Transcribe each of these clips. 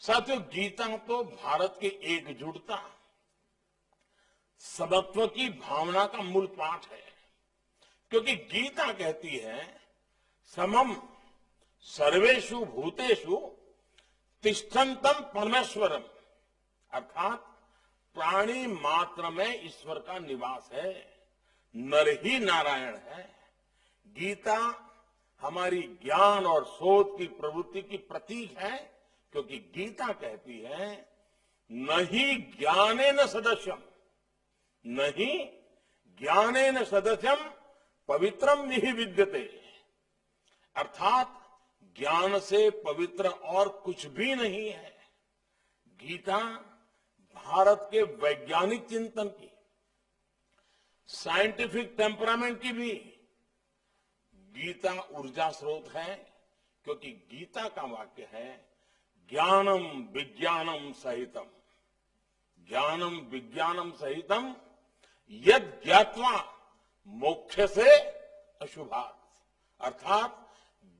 साथियों, गीता तो भारत की एकजुटता, समत्व की भावना का मूल पाठ है। क्योंकि गीता कहती है समम सर्वेषु भूतेषु तिष्ठन्तम परमेश्वरम, अर्थात प्राणी मात्र में ईश्वर का निवास है, नर ही नारायण है। गीता हमारी ज्ञान और शोध की प्रवृत्ति की प्रतीक है, क्योंकि गीता कहती है न ही ज्ञानेन सदस्यम, नहीं ज्ञानेन सदस्यम पवित्रम निहि विद्यते, अर्थात ज्ञान से पवित्र और कुछ भी नहीं है। गीता भारत के वैज्ञानिक चिंतन की, साइंटिफिक टेम्परामेंट की भी गीता ऊर्जा स्रोत है। क्योंकि गीता का वाक्य है ज्ञानम विज्ञानम सहितम, ज्ञानम विज्ञानम सहितम यद ज्ञात्वा मोक्ष से अशुभात, अर्थात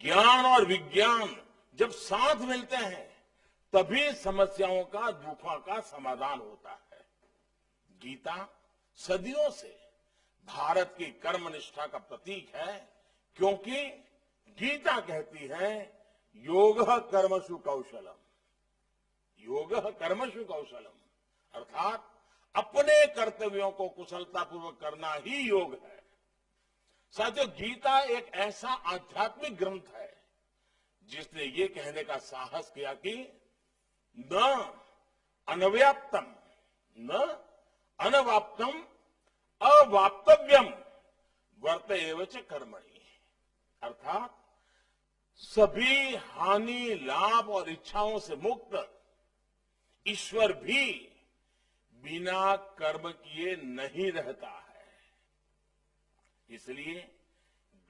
ज्ञान और विज्ञान जब साथ मिलते हैं तभी समस्याओं का, दुखों का समाधान होता है। गीता सदियों से भारत की कर्मनिष्ठा का प्रतीक है, क्योंकि गीता कहती है योगः कर्मसु कौशलम, योगः कर्मसु कौशलम, अर्थात अपने कर्तव्यों को कुशलतापूर्वक करना ही योग है। साथियों, गीता एक ऐसा आध्यात्मिक ग्रंथ है जिसने ये कहने का साहस किया कि न अनव्याप्तम न अनवाप्तम अवाप्तव्यम वर्तेव च कर्मणि, अर्थात सभी हानि, लाभ और इच्छाओं से मुक्त ईश्वर भी बिना कर्म किए नहीं रहता है। इसलिए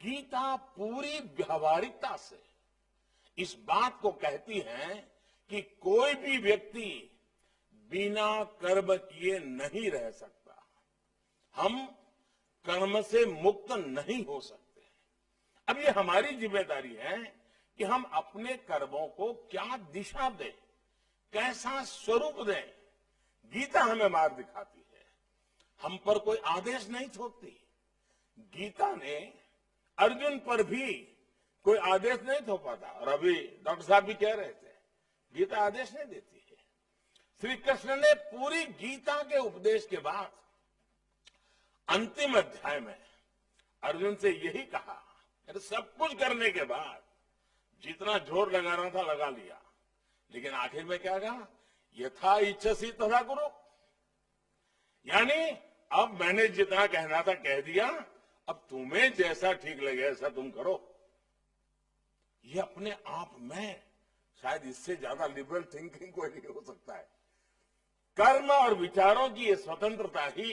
गीता पूरी व्यावहारिकता से इस बात को कहती है कि कोई भी व्यक्ति बिना कर्म किए नहीं रह सकता। हम कर्म से मुक्त नहीं हो सकते। अब ये हमारी जिम्मेदारी है कि हम अपने कर्मों को क्या दिशा दें, कैसा स्वरूप दें। गीता हमें मार्ग दिखाती है, हम पर कोई आदेश नहीं थोपती। गीता ने अर्जुन पर भी कोई आदेश नहीं थोपा था, और अभी डॉक्टर साहब भी कह रहे थे गीता आदेश नहीं देती है। श्री कृष्ण ने पूरी गीता के उपदेश के बाद अंतिम अध्याय में अर्जुन से यही कहा, अरे सब कुछ करने के बाद जितना जोर लगाना था लगा लिया, लेकिन आखिर में क्या कहा, यथा इच्छसी तथा कुरु, यानी अब मैंने जितना कहना था कह दिया, अब तुम्हें जैसा ठीक लगे ऐसा तुम करो। ये अपने आप में शायद इससे ज्यादा लिबरल थिंकिंग कोई नहीं हो सकता है। कर्म और विचारों की ये स्वतंत्रता ही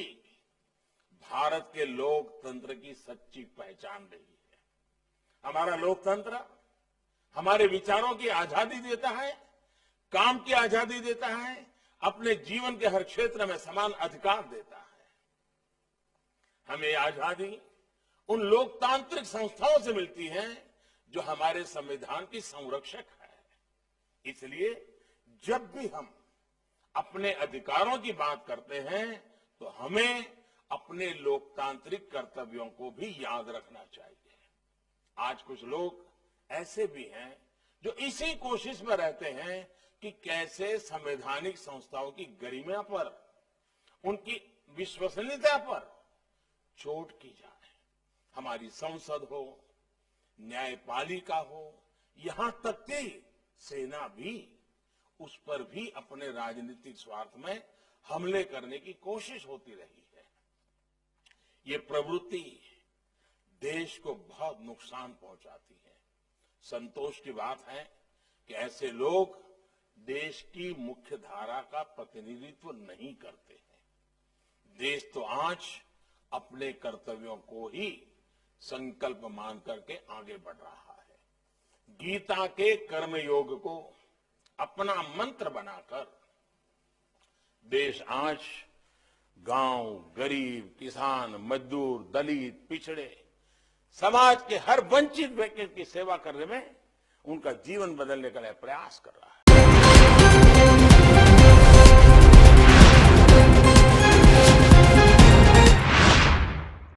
भारत के लोकतंत्र की सच्ची पहचान रही है। हमारा लोकतंत्र हमारे विचारों की आजादी देता है, काम की आजादी देता है, अपने जीवन के हर क्षेत्र में समान अधिकार देता है। हमें आजादी उन लोकतांत्रिक संस्थाओं से मिलती है जो हमारे संविधान की संरक्षक है। इसलिए जब भी हम अपने अधिकारों की बात करते हैं तो हमें अपने लोकतांत्रिक कर्तव्यों को भी याद रखना चाहिए। आज कुछ लोग ऐसे भी हैं जो इसी कोशिश में रहते हैं कि कैसे संवैधानिक संस्थाओं की गरिमा पर, उनकी विश्वसनीयता पर चोट की जाए। हमारी संसद हो, न्यायपालिका हो, यहां तक कि सेना भी उस पर भी अपने राजनीतिक स्वार्थ में हमले करने की कोशिश होती रही है। ये प्रवृत्ति देश को बहुत नुकसान पहुंचाती है। संतोष की बात है कि ऐसे लोग देश की मुख्य धारा का प्रतिनिधित्व नहीं करते हैं। देश तो आज अपने कर्तव्यों को ही संकल्प मान करके आगे बढ़ रहा है। गीता के कर्मयोग को अपना मंत्र बनाकर देश आज गांव, गरीब, किसान, मजदूर, दलित, पिछड़े समाज के हर वंचित व्यक्ति की सेवा करने में उनका जीवन बदलने का प्रयास कर रहा है। है।